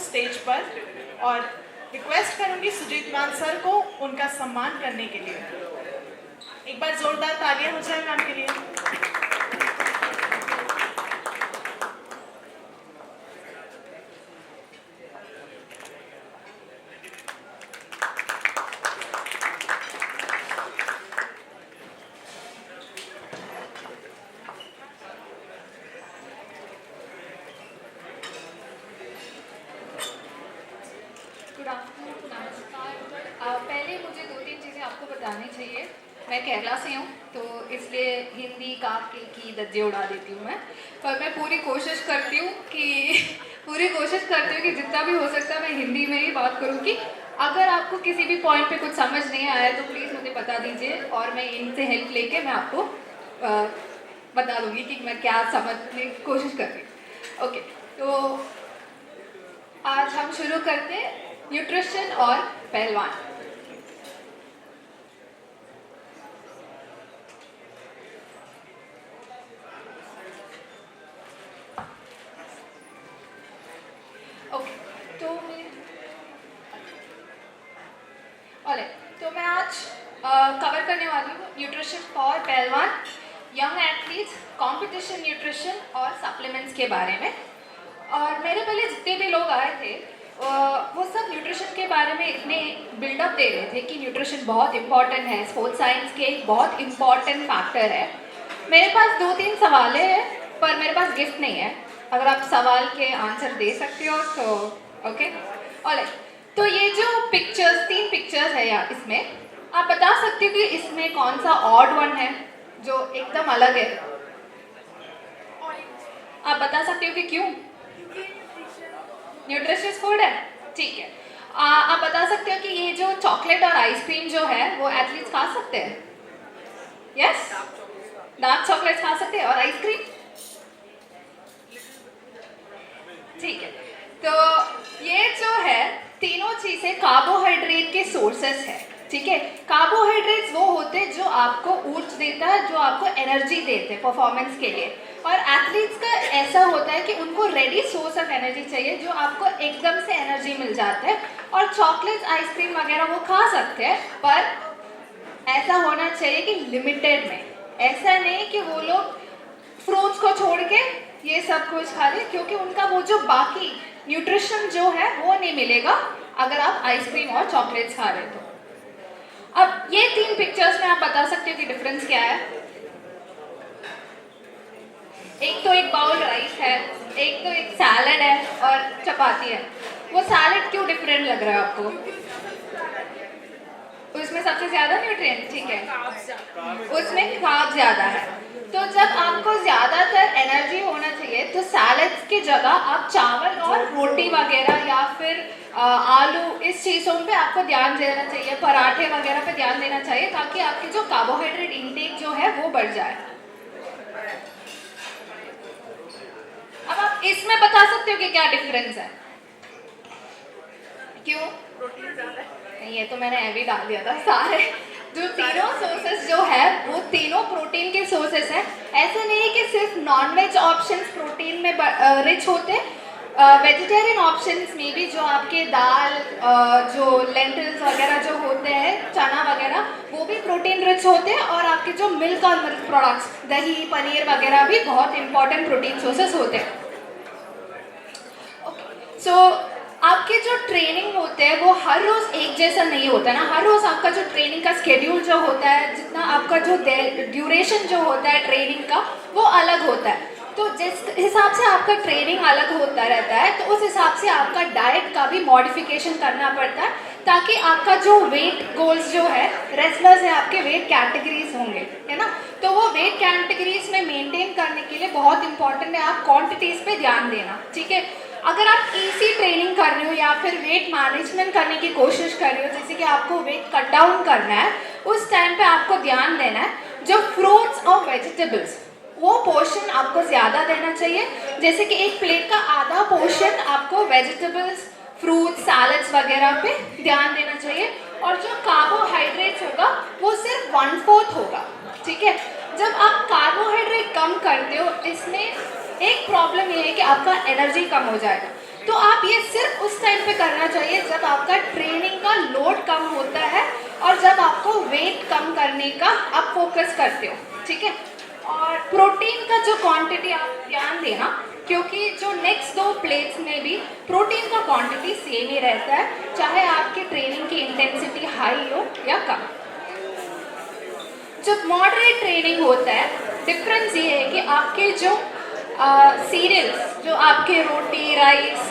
Stage पर और request करूंगी सुजीत मान सर को उनका सम्मान करने के लिए। एक बार जोरदार तालियां हो जाए मैम के लिए। गुड आफ्टरनून, नमस्कार। पहले मुझे 2-3 चीज़ें आपको बतानी चाहिए। मैं केरला से हूँ तो इसलिए हिंदी काक की धज्जे उड़ा देती हूँ मैं, पर मैं पूरी कोशिश करती हूँ कि जितना भी हो सकता है मैं हिंदी में ही बात करूँ। कि अगर आपको किसी भी पॉइंट पे कुछ समझ नहीं आया तो प्लीज़ मुझे बता दीजिए और मैं इनसे हेल्प लेके मैं आपको बता दूँगी कि मैं क्या समझने की कोशिश कर रही हूँ। ओके, तो आज हम शुरू करते हैं न्यूट्रिशन और पहलवान। ओके, तो मैं आज कवर करने वाली हूँ न्यूट्रिशन फॉर पहलवान, यंग एथलीट्स, कंपटीशन न्यूट्रिशन और सप्लीमेंट्स के बारे में। और मेरे पहले जितने भी लोग आए थे वो सब न्यूट्रिशन के बारे में इतने बिल्डअप दे रहे थे कि न्यूट्रिशन बहुत इंपॉर्टेंट है, स्पोर्ट्स साइंस के एक बहुत इंपॉर्टेंट फैक्टर है। मेरे पास 2-3 सवालें हैं पर मेरे पास गिफ्ट नहीं है। अगर आप सवाल के आंसर दे सकते हो तो ओके। और तो ये जो 3 पिक्चर्स है यहाँ, इसमें आप बता सकते हो कि इसमें कौन सा ऑड वन है जो एकदम अलग है? आप बता सकते हो कि क्यों? न्यूट्रिशियस फूड है, ठीक है। आप बता सकते हो कि ये जो चॉकलेट और आइसक्रीम जो है वो एथलीट्स खा सकते हैं? यस, डार्क चॉकलेट खा सकते हैं और आइसक्रीम, ठीक है। तो ये जो है तीनों चीज़ें कार्बोहाइड्रेट के सोर्सेस है, ठीक है। कार्बोहाइड्रेट्स वो होते हैं जो आपको ऊर्जा देता है, जो आपको एनर्जी देते हैं परफॉर्मेंस के लिए। और एथलीट्स का ऐसा होता है कि उनको रेडी सोर्स ऑफ एनर्जी चाहिए जो आपको एकदम से एनर्जी मिल जाता है। और चॉकलेट्स, आइसक्रीम वगैरह वो खा सकते हैं पर ऐसा होना चाहिए कि लिमिटेड में। ऐसा नहीं कि वो लोग फ्रूट्स को छोड़ के ये सब कुछ खा ले, क्योंकि उनका वो जो बाकी न्यूट्रिशन जो है वो नहीं मिलेगा अगर आप आइसक्रीम और चॉकलेट्स खा रहे तो। अब ये 3 पिक्चर्स में आप बता सकते हो कि डिफरेंस क्या है। एक तो एक बाउल राइस है, एक तो एक सैलड है और चपाती है। वो सैलड क्यों डिफरेंट लग रहा है आपको? उसमें सबसे ज्यादा न्यूट्रिएंट, ठीक है, उसमें कार्ब ज्यादा है। तो जब आपको ज्यादातर एनर्जी होना चाहिए तो सैलड्स की जगह आप चावल और रोटी वगैरह या फिर आलू, इस चीज़ों पे आपको ध्यान देना चाहिए, पराठे वगैरह पे ध्यान देना चाहिए ताकि आपकी जो कार्बोहाइड्रेट इंटेक जो है वो बढ़ जाए। अब आप इसमें बता सकते हो कि क्या डिफरेंस है? क्यों? प्रोटीन ज्यादा है। ये तो मैंने अभी डाल दिया था। सारे जो तीनों सोर्सेस जो है वो तीनों प्रोटीन के सोर्सेस हैं। ऐसा नहीं है कि सिर्फ नॉनवेज ऑप्शंस प्रोटीन में रिच होते, वेजिटेरियन ऑप्शंस में भी जो आपके दाल, जो लेंटिल्स वगैरह जो होते हैं, चना वगैरह, वो भी प्रोटीन रिच होते हैं। और आपके जो मिल्क और मिल्क प्रोडक्ट्स, दही, पनीर वगैरह भी बहुत इंपॉर्टेंट प्रोटीन सोर्सेस होते हैं। सो आपके जो ट्रेनिंग होते हैं वो हर रोज़ एक जैसा नहीं होता ना। हर रोज़ आपका जो ट्रेनिंग का स्केड्यूल जो होता है, जितना आपका जो ड्यूरेशन जो होता है ट्रेनिंग का, वो अलग होता है। तो जिस हिसाब से आपका ट्रेनिंग अलग होता रहता है तो उस हिसाब से आपका डाइट का भी मॉडिफिकेशन करना पड़ता है ताकि आपका जो वेट गोल्स जो है, रेसलर्स है आपके वेट कैटेगरीज होंगे, है ना। तो वो वेट कैटेगरीज में मेंटेन करने के लिए बहुत इंपॉर्टेंट है आप क्वांटिटीज़ पे ध्यान देना, ठीक है। अगर आप ईजी ट्रेनिंग कर रहे हो या फिर वेट मैनेजमेंट करने की कोशिश कर रहे हो, जैसे कि आपको वेट कट डाउन करना है, उस टाइम पे आपको ध्यान देना है जो फ्रूट्स और वेजिटेबल्स, वो पोर्शन आपको ज़्यादा देना चाहिए। जैसे कि एक प्लेट का आधा पोर्शन आपको वेजिटेबल्स, फ्रूट्स, सैलड्स वगैरह पे ध्यान देना चाहिए। और जो कार्बोहाइड्रेट्स होगा वो सिर्फ 1/4 होगा, ठीक है। जब आप कार्बोहाइड्रेट कम करते हो, इसमें एक प्रॉब्लम ये है कि आपका एनर्जी कम हो जाएगा। तो आप ये सिर्फ उस टाइम पे करना चाहिए जब आपका ट्रेनिंग का लोड कम होता है और जब आपको वेट कम करने का आप फोकस करते हो, ठीक है। और प्रोटीन का जो क्वांटिटी आप ध्यान देना, क्योंकि जो नेक्स्ट 2 प्लेट्स में भी प्रोटीन का क्वांटिटी सेम ही रहता है, चाहे आपकी ट्रेनिंग की इंटेंसिटी हाई हो या कम। जब मॉडरेट ट्रेनिंग होता है, डिफरेंस ये है कि आपके जो सीरियल्स, जो आपके रोटी, राइस,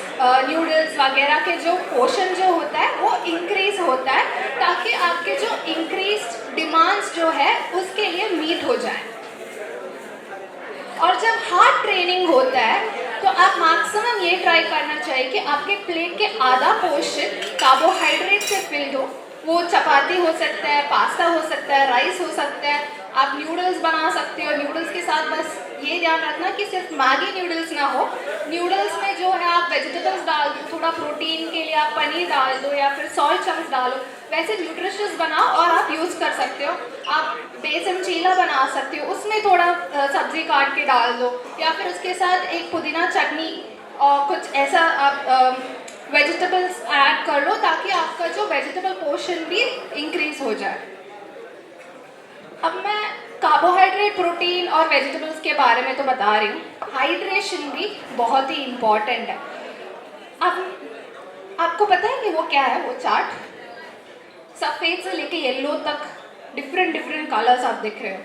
नूडल्स वगैरह के जो पोर्शन जो होता है वो इंक्रीज होता है, ताकि आपके जो इंक्रीज डिमांड्स जो है उसके लिए मीट हो जाए। और जब हार्ड ट्रेनिंग होता है तो आप मैक्सिमम ये ट्राई करना चाहिए कि आपके प्लेट के आधा पोर्शन कार्बोहाइड्रेट से फिल्ड हो। वो चपाती हो सकता है, पास्ता हो सकता है, राइस हो सकता है, आप नूडल्स बना सकते हो। नूडल्स के साथ बस ये ध्यान रखना कि सिर्फ मैगी नूडल्स ना हो, नूडल्स में जो है आप वेजिटेबल्स डाल दो, थोड़ा प्रोटीन के लिए आप पनीर डाल दो या फिर सॉल्ट चंक्स डालो, वैसे न्यूट्रिशियस बनाओ और आप यूज़ कर सकते हो। आप बेसन चीला बना सकते हो, उसमें थोड़ा सब्जी काट के डाल दो, या फिर उसके साथ एक पुदीना चटनी और कुछ ऐसा आप वेजिटेबल्स ऐड कर लो, ताकि आपका जो वेजिटेबल पोर्शन भी इंक्रीज हो जाए। अब मैं कार्बोहाइड्रेट, प्रोटीन और वेजिटेबल्स के बारे में तो बता रही हूँ, हाइड्रेशन भी बहुत ही इम्पॉर्टेंट है। अब आपको पता है कि वो क्या है? वो चार्ट सफ़ेद से लेके येलो तक डिफरेंट कलर्स आप दिख रहे हो,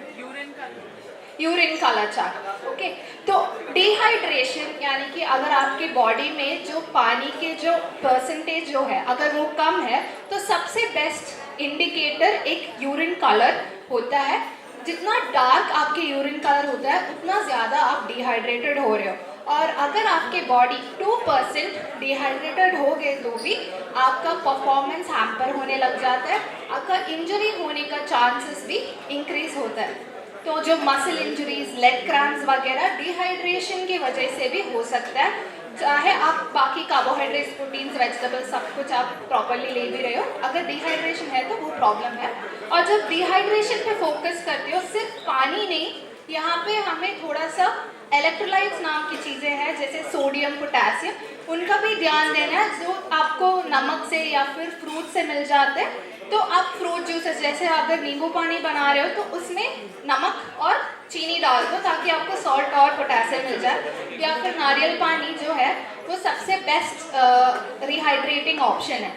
यूरिन कलर चार्ट, ओके। तो डिहाइड्रेशन यानी कि अगर आपके बॉडी में जो पानी के जो परसेंटेज जो है अगर वो कम है, तो सबसे बेस्ट इंडिकेटर एक यूरिन कलर होता है। जितना डार्क आपके यूरिन कलर होता है उतना ज़्यादा आप डिहाइड्रेटेड हो रहे हो। और अगर आपके बॉडी 2% डिहाइड्रेटेड हो गए तो भी आपका परफॉर्मेंस हैम्पर होने लग जाता है, आपका इंजरी होने का चांसेस भी इंक्रीज होता है। तो जो मसल इंजरीज, लेग क्रैम्प्स वगैरह डिहाइड्रेशन की वजह से भी हो सकता है, चाहे आप बाकी कार्बोहाइड्रेट्स, प्रोटीन्स, वेजिटेबल्स सब कुछ आप प्रॉपरली ले भी रहे हो, अगर डिहाइड्रेशन है तो वो प्रॉब्लम है। और जब डिहाइड्रेशन पे फोकस करते हो, सिर्फ पानी नहीं, यहाँ पे हमें थोड़ा सा इलेक्ट्रोलाइट्स नाम की चीज़ें हैं जैसे सोडियम, पोटेशियम, उनका भी ध्यान देना है, जो आपको नमक से या फिर फ्रूट से मिल जाते हैं। तो आप फ्रूट जूसेस, जैसे अगर नींबू पानी बना रहे हो तो उसमें नमक और चीनी डाल दो ताकि आपको सॉल्ट और पोटेशियम मिल जाए। या फिर नारियल पानी जो है वो सबसे बेस्ट रिहाइड्रेटिंग ऑप्शन है,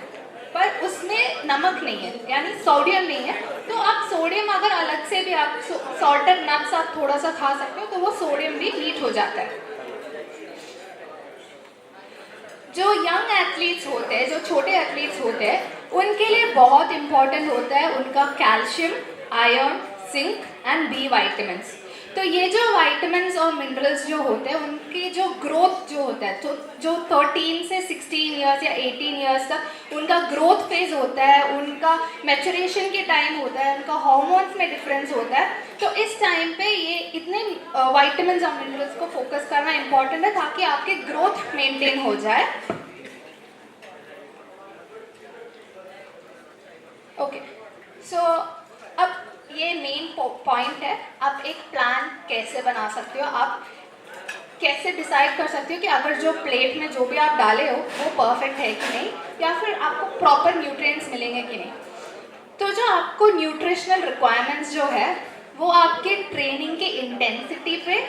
पर उसमें नमक नहीं है यानी सोडियम नहीं है। तो आप सोडियम अगर अलग से भी आप सॉल्टेड नट्स आप थोड़ा सा खा सकते हो तो वो सोडियम भी मीट हो जाता है। जो यंग एथलीट्स होते हैं, जो छोटे एथलीट्स होते हैं, उनके लिए बहुत इम्पॉर्टेंट होता है उनका calcium, iron, zinc and B vitamins. तो ये जो वाइटामिन्स और मिनरल्स जो होते हैं उनकी जो ग्रोथ जो होता है, तो जो 13 से 16 ईयर्स या 18 ईयर्स तक उनका ग्रोथ फेज होता है, उनका मैचुरेशन के टाइम होता है, उनका हार्मोन्स में डिफरेंस होता है। तो इस टाइम पे ये इतने वाइटामिन्स और मिनरल्स को फोकस करना इम्पॉर्टेंट है ताकि आपकी ग्रोथ मेंटेन हो जाए। ओके, सो अब ये मेन पॉइंट है, आप एक प्लान कैसे बना सकते हो, आप कैसे डिसाइड कर सकते हो कि अगर जो प्लेट में जो भी आप डाले हो वो परफेक्ट है कि नहीं, या फिर आपको प्रॉपर न्यूट्रिएंट्स मिलेंगे कि नहीं। तो जो आपको न्यूट्रिशनल रिक्वायरमेंट्स जो है वो आपके ट्रेनिंग के इंटेंसिटी पे,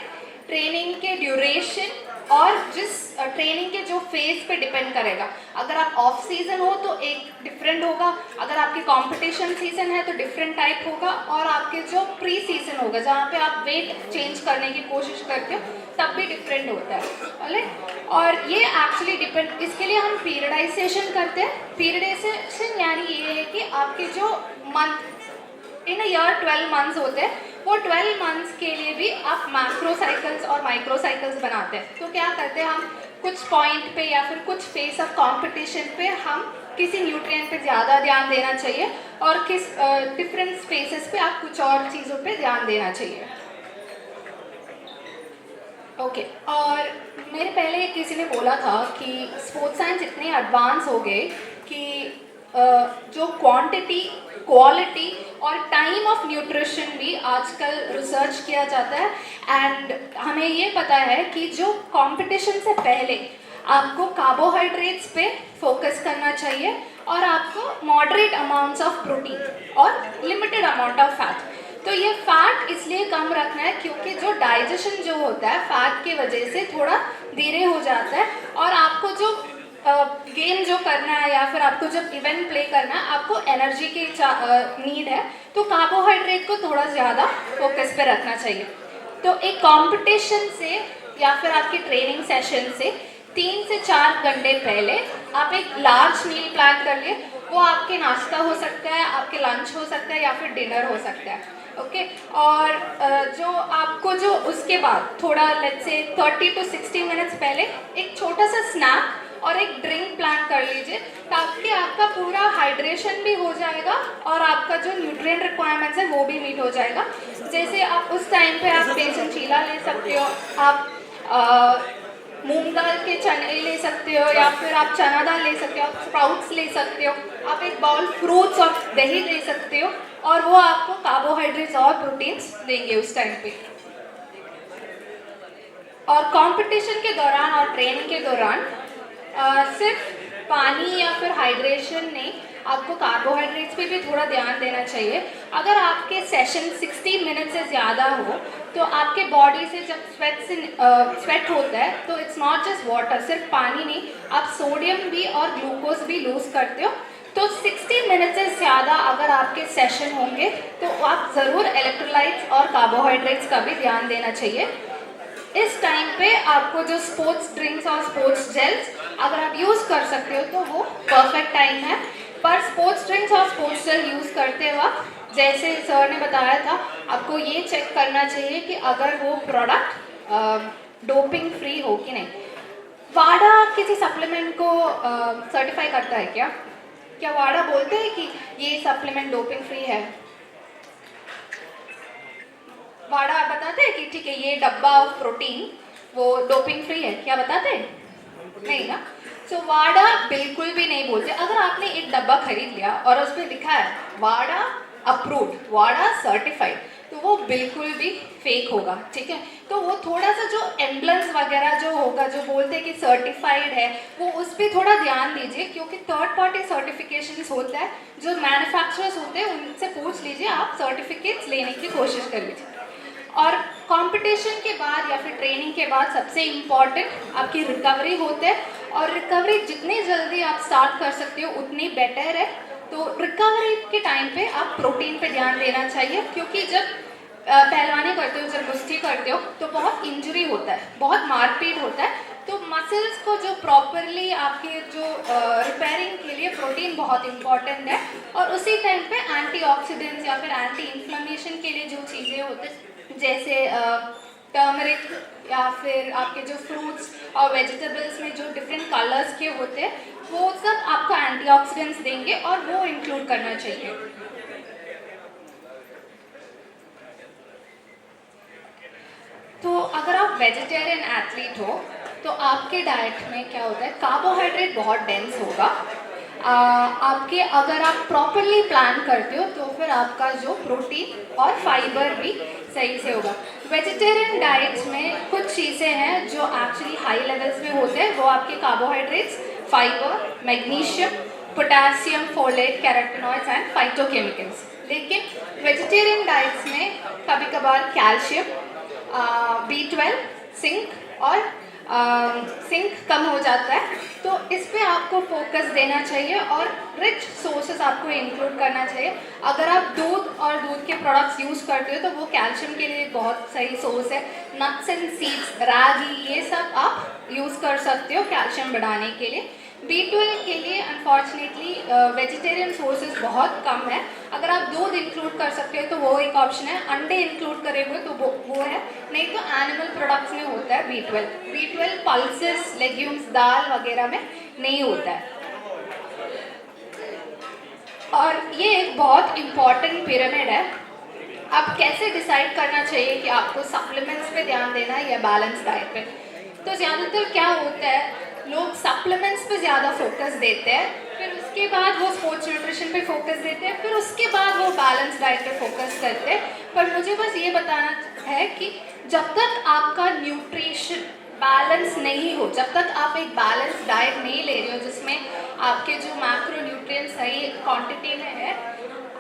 ट्रेनिंग के ड्यूरेशन और जिस ट्रेनिंग के जो फेज पे डिपेंड करेगा। अगर आप ऑफ सीजन हो तो एक डिफरेंट होगा, अगर आपकी कंपटीशन सीजन है तो डिफरेंट टाइप होगा, और आपके जो प्री सीजन होगा जहाँ पे आप वेट चेंज करने की कोशिश करते हो तब भी डिफरेंट होता है, राइट। और ये एक्चुअली डिपेंड, इसके लिए हम पीरियडाइजेशन करते हैं। पीरियडाइजेशन यानी ये है कि आपके जो मंथ इन ईयर 12 मंथ्स होते हैं, वो 12 मंथ्स के लिए भी आप मैक्रो साइकिल्स और माइक्रो साइकिल्स बनाते हैं। तो क्या करते हैं हम, कुछ पॉइंट पे या फिर कुछ फेस ऑफ कंपटीशन पे हम किसी न्यूट्रिएंट पे ज़्यादा ध्यान देना चाहिए, और किस डिफरेंट स्पेसेस पे आप कुछ और चीज़ों पे ध्यान देना चाहिए। ओके, और मेरे पहले किसी ने बोला था कि स्पोर्ट्स साइंस इतने एडवांस हो गए कि जो क्वांटिटी, क्वालिटी और टाइम ऑफ न्यूट्रिशन भी आजकल रिसर्च किया जाता है। एंड हमें ये पता है कि जो कंपटीशन से पहले आपको कार्बोहाइड्रेट्स पे फोकस करना चाहिए और आपको मॉडरेट अमाउंट्स ऑफ प्रोटीन और लिमिटेड अमाउंट ऑफ फैट। तो ये फैट इसलिए कम रखना है क्योंकि जो डाइजेशन जो होता है फैट की वजह से थोड़ा धीरे हो जाता है, और आपको जो गेम जो करना है या फिर आपको जब इवेंट प्ले करना है आपको एनर्जी की नीड है, तो कार्बोहाइड्रेट को थोड़ा ज़्यादा फोकस पे रखना चाहिए। तो एक कंपटीशन से या फिर आपकी ट्रेनिंग सेशन से 3 से 4 घंटे पहले आप एक लार्ज मील प्लान कर लिए। वो आपके नाश्ता हो सकता है, आपके लंच हो सकता है या फिर डिनर हो सकता है, ओके। और जो आपको जो उसके बाद थोड़ा लेट्स से 30 to 60 मिनट्स पहले एक छोटा सा स्नैक और एक ड्रिंक प्लान कर लीजिए, ताकि आपका पूरा हाइड्रेशन भी हो जाएगा और आपका जो न्यूट्रिएंट रिक्वायरमेंट्स है वो भी मीट हो जाएगा। जैसे आप उस टाइम पे आप बेसन चीला ले सकते हो, आप मूंग दाल के चने ले सकते हो या फिर आप चना दाल ले सकते हो, आप स्प्राउट्स ले सकते हो, आप एक बाउल फ्रूट्स और दही ले सकते हो, और वो आपको कार्बोहाइड्रेट्स और प्रोटीन्स देंगे उस टाइम पे। और कंपटीशन के दौरान और ट्रेनिंग के दौरान सिर्फ पानी या फिर हाइड्रेशन नहीं, आपको कार्बोहाइड्रेट्स पे भी थोड़ा ध्यान देना चाहिए। अगर आपके सेशन 60 मिनट से ज़्यादा हो तो आपके बॉडी से जब स्वेट होता है तो इट्स नॉट जस्ट वाटर, सिर्फ पानी नहीं, आप सोडियम भी और ग्लूकोज भी लूज़ करते हो। तो 60 मिनट से ज़्यादा अगर आपके सेशन होंगे तो आप ज़रूर इलेक्ट्रोलाइट्स और कार्बोहाइड्रेट्स का भी ध्यान देना चाहिए। इस टाइम पे आपको जो स्पोर्ट्स ड्रिंक्स और स्पोर्ट्स जेल्स अगर आप यूज़ कर सकते हो तो वो परफेक्ट टाइम है। पर स्पोर्ट्स ड्रिंक्स और स्पोर्ट्स जेल यूज़ करते वक्त जैसे सर ने बताया था, आपको ये चेक करना चाहिए कि अगर वो प्रोडक्ट डोपिंग फ्री हो कि नहीं। वाडा किसी सप्लीमेंट को सर्टिफाई करता है क्या? क्या वाडा बोलते हैं कि ये सप्लीमेंट डोपिंग फ्री है? वाडा बताते हैं कि ठीक है ये डब्बा ऑफ प्रोटीन वो डोपिंग फ्री है, क्या बताते हैं? नहीं ना। सो वाडा बिल्कुल भी नहीं बोलते। अगर आपने एक डब्बा खरीद लिया और उस पर लिखा है वाडा अप्रूव्ड, वाडा सर्टिफाइड, तो वो बिल्कुल भी फेक होगा, ठीक है। तो वो थोड़ा सा जो एम्बलेंस वगैरह जो होगा जो बोलते हैं कि सर्टिफाइड है, वो उस पर थोड़ा ध्यान दीजिए, क्योंकि थर्ड पार्टी सर्टिफिकेशंस होता है, जो मैन्युफैक्चरर्स होते हैं उनसे पूछ लीजिए, आप सर्टिफिकेट्स लेने की कोशिश कर लीजिए। और कंपटीशन के बाद या फिर ट्रेनिंग के बाद सबसे इम्पॉर्टेंट आपकी रिकवरी होते हैं, और रिकवरी जितनी जल्दी आप स्टार्ट कर सकते हो उतनी बेटर है। तो रिकवरी के टाइम पे आप प्रोटीन पे ध्यान देना चाहिए, क्योंकि जब पहलवानी करते हो, जब कुश्ती करते हो तो बहुत इंजरी होता है, बहुत मारपीट होता है। तो मसल्स को जो प्रॉपरली आपके जो रिपेयरिंग के लिए प्रोटीन बहुत इंपॉर्टेंट है। और उसी टाइम पे एंटीऑक्सीडेंट्स या फिर एंटी इन्फ्लेमेशन के लिए जो चीज़ें होते हैं जैसे टर्मरिक या फिर आपके जो फ्रूट्स और वेजिटेबल्स में जो डिफरेंट कलर्स के होते हैं, वो सब आपको एंटीऑक्सीडेंट्स देंगे और वो इंक्लूड करना चाहिए। तो अगर आप वेजिटेरियन एथलीट हो तो आपके डाइट में क्या होता है, कार्बोहाइड्रेट बहुत डेंस होगा। आपके अगर आप प्रॉपरली प्लान करते हो तो फिर आपका जो प्रोटीन और फाइबर भी सही से होगा। वेजिटेरियन डाइट्स में कुछ चीज़ें हैं जो एक्चुअली हाई लेवल्स में होते हैं, वो आपके carbohydrates, fibre, magnesium, potassium, folate, carotenoids and phytochemicals. लेकिन वेजिटेरियन डाइट्स में कभी कभार कैल्शियम, B12, सिंक और सिंक कम हो जाता है, तो इस पे आपको फोकस देना चाहिए और रिच सोर्सेस आपको इंक्लूड करना चाहिए। अगर आप दूध और दूध के प्रोडक्ट्स यूज़ करते हो तो वो कैल्शियम के लिए बहुत सही सोर्स है। नट्स एंड सीड्स, रागी, ये सब आप यूज़ कर सकते हो कैल्शियम बढ़ाने के लिए। B12 के लिए अनफॉर्चुनेटली वेजिटेरियन सोर्सेज बहुत कम है। अगर आप दूध इंक्लूड कर सकते हो तो वो एक ऑप्शन है, अंडे इंक्लूड करेंगे तो वो है, नहीं तो एनिमल प्रोडक्ट्स में होता है B12 पल्सेस, लेग्यूम्स, दाल वगैरह में नहीं होता है। और ये एक बहुत इम्पॉर्टेंट पिरामिड है। अब कैसे डिसाइड करना चाहिए कि आपको सप्लीमेंट्स पे ध्यान देना है या बैलेंस डाइट पे? तो ज़्यादातर क्या होता है, लोग सप्लीमेंट्स पे ज़्यादा फोकस देते हैं, फिर उसके बाद वो स्पोर्ट्स न्यूट्रिशन पे फोकस देते हैं, फिर उसके बाद वो बैलेंस डाइट पे फोकस करते हैं। पर मुझे बस ये बताना है कि जब तक आपका न्यूट्रिशन बैलेंस नहीं हो, जब तक आप एक बैलेंस डाइट नहीं ले रहे हो जिसमें आपके जो मैक्रो न्यूट्रिएंट्स सही क्वांटिटी में है,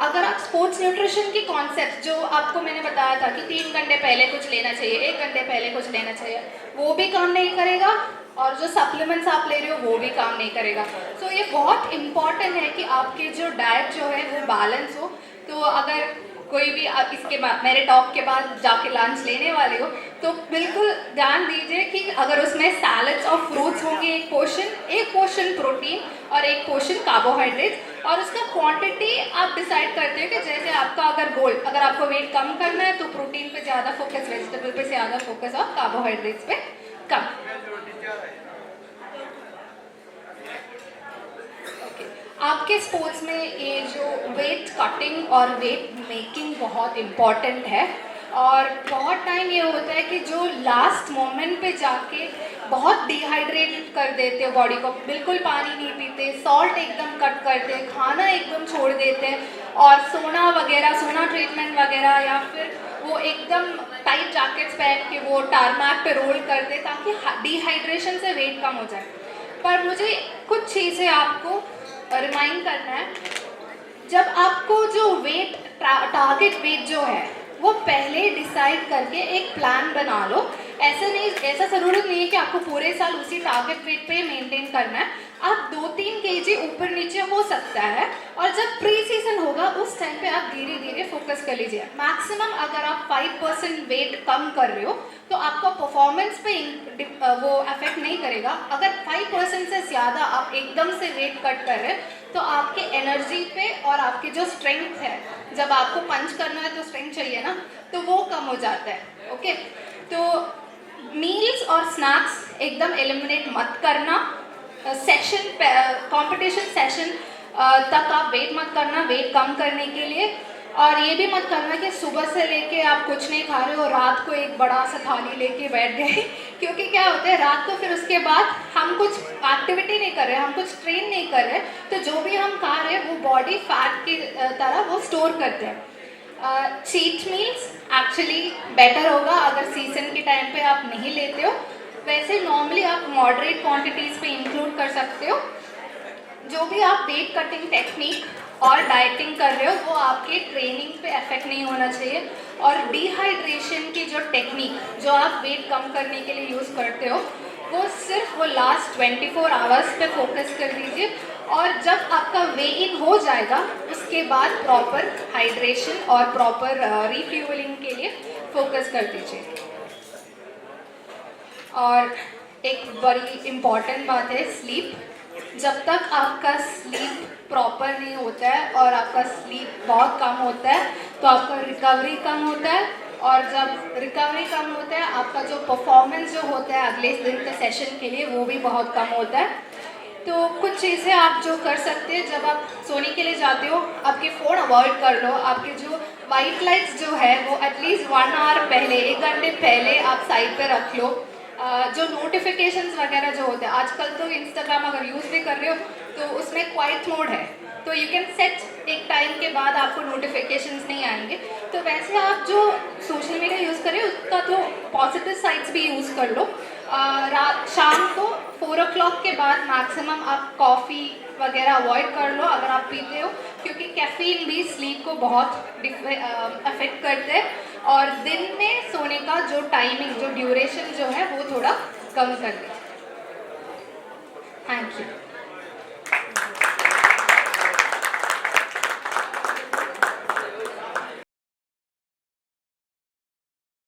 अगर आप स्पोर्ट्स न्यूट्रिशन की कॉन्सेप्ट जो आपको मैंने बताया था कि 3 घंटे पहले कुछ लेना चाहिए, 1 घंटे पहले कुछ लेना चाहिए, वो भी काम नहीं करेगा और जो सप्लीमेंट्स आप ले रहे हो वो भी काम नहीं करेगा। सो ये बहुत इम्पॉर्टेंट है कि आपके जो डाइट जो है वो बैलेंस हो। तो अगर कोई भी आप इसके बाद मेरे टॉक के बाद जाके लंच लेने वाले हो तो बिल्कुल ध्यान दीजिए कि अगर उसमें सैलड्स और फ्रूट्स होंगे एक पोर्शन प्रोटीन और एक पोर्शन कार्बोहाइड्रेट, और उसका क्वांटिटी आप डिसाइड करते हो कि जैसे आपका अगर आपको वेट कम करना है तो प्रोटीन पे ज़्यादा फोकस, वेजिटेबल पे ज़्यादा फोकस और कार्बोहाइड्रेट्स पे कम। आपके स्पोर्ट्स में ये जो वेट कटिंग और वेट मेकिंग बहुत इम्पॉर्टेंट है, और बहुत टाइम ये होता है कि जो लास्ट मोमेंट पे जाके बहुत डिहाइड्रेट कर देते हो बॉडी को, बिल्कुल पानी नहीं पीते, सॉल्ट एकदम कट करते हैं, खाना एकदम छोड़ देते हैं, और सोना ट्रीटमेंट वगैरह, या फिर वो एकदम टाइट जैकेट्स पहन के वो टारमैक पे रोल करते ताकि डिहाइड्रेशन से वेट कम हो जाए। पर मुझे कुछ चीज़ें आपको रिमाइंड करना है। जब आपको जो वेट टारगेट वेट जो है वो पहले डिसाइड करके एक प्लान बना लो। ऐसा ज़रूरत नहीं है कि आपको पूरे साल उसी टारगेट वेट पे मेंटेन करना है। आप 2-3 kg ऊपर नीचे हो सकता है, और जब प्री सीजन होगा उस टाइम पे आप धीरे धीरे फोकस कर लीजिए। मैक्सिमम अगर आप 5% वेट कम कर रहे हो तो आपका परफॉर्मेंस पे वो अफेक्ट नहीं करेगा। अगर 5% से ज़्यादा आप एकदम से वेट कट कर रहे हैं तो आपके एनर्जी पे और आपकी जो स्ट्रेंथ है, जब आपको पंच करना है तो स्ट्रेंथ चाहिए ना, तो वो कम हो जाता है। ओके, तो मील्स और स्नैक्स एकदम एलिमिनेट मत करना। कंपटीशन सेशन तक आप वेट मत करना वेट कम करने के लिए। और ये भी मत करना कि सुबह से लेके आप कुछ नहीं खा रहे हो, रात को एक बड़ा सा थाली लेके बैठ गए क्योंकि क्या होता है, रात को फिर उसके बाद हम कुछ एक्टिविटी नहीं कर रहे, हम कुछ ट्रेन नहीं कर रहे, तो जो भी हम खा रहे हैं वो बॉडी फैट की तरह वो स्टोर करते हैं। चीट मील्स एक्चुअली बेटर होगा अगर सीजन के टाइम पे आप नहीं लेते हो। वैसे नॉर्मली आप मॉडरेट क्वांटिटीज़ पे इंक्लूड कर सकते हो। जो भी आप वेट कटिंग टेक्निक और डाइटिंग कर रहे हो वो आपके ट्रेनिंग पे इफेक्ट नहीं होना चाहिए। और डिहाइड्रेशन की जो टेक्निक जो आप वेट कम करने के लिए यूज़ करते हो वो सिर्फ वो लास्ट 24 आवर्स पे फोकस कर दीजिए, और जब आपका वे इन हो जाएगा उसके बाद प्रॉपर हाइड्रेशन और प्रॉपर रिफ्यूलिंग के लिए फोकस कर दीजिए। और एक बड़ी इम्पॉर्टेंट बात है स्लीप। जब तक आपका स्लीप प्रॉपर नहीं होता है और आपका स्लीप बहुत कम होता है तो आपका रिकवरी कम होता है, और जब रिकवरी कम होता है आपका जो परफॉर्मेंस जो होता है अगले दिन के सेशन के लिए वो भी बहुत कम होता है। तो कुछ चीज़ें आप जो कर सकते हैं, जब आप सोने के लिए जाते हो आपके फ़ोन अवॉइड कर लो। आपके जो वाइट लाइट्स जो है वो एटलीस्ट 1 आवर पहले, 1 घंटे पहले आप साइड पे रख लो। जो नोटिफिकेशंस वगैरह जो होते हैं, आजकल तो इंस्टाग्राम अगर यूज़ भी कर रहे हो तो उसमें क्वाइट मोड है, तो यू कैन सेट एक टाइम के बाद आपको नोटिफिकेशंस नहीं आएंगे। तो वैसे आप जो सोशल मीडिया यूज़ करें उसका तो पॉजिटिव साइड्स भी यूज़ कर लो। शाम को 4 o'clock के बाद मैक्सिमम आप कॉफ़ी वगैरह अवॉइड कर लो अगर आप पीते हो, क्योंकि कैफीन भी स्लीप को बहुत अफेक्ट करते हैं, और दिन में सोने का जो टाइमिंग जो ड्यूरेशन जो है वो थोड़ा कम कर दीजिए। Thank you.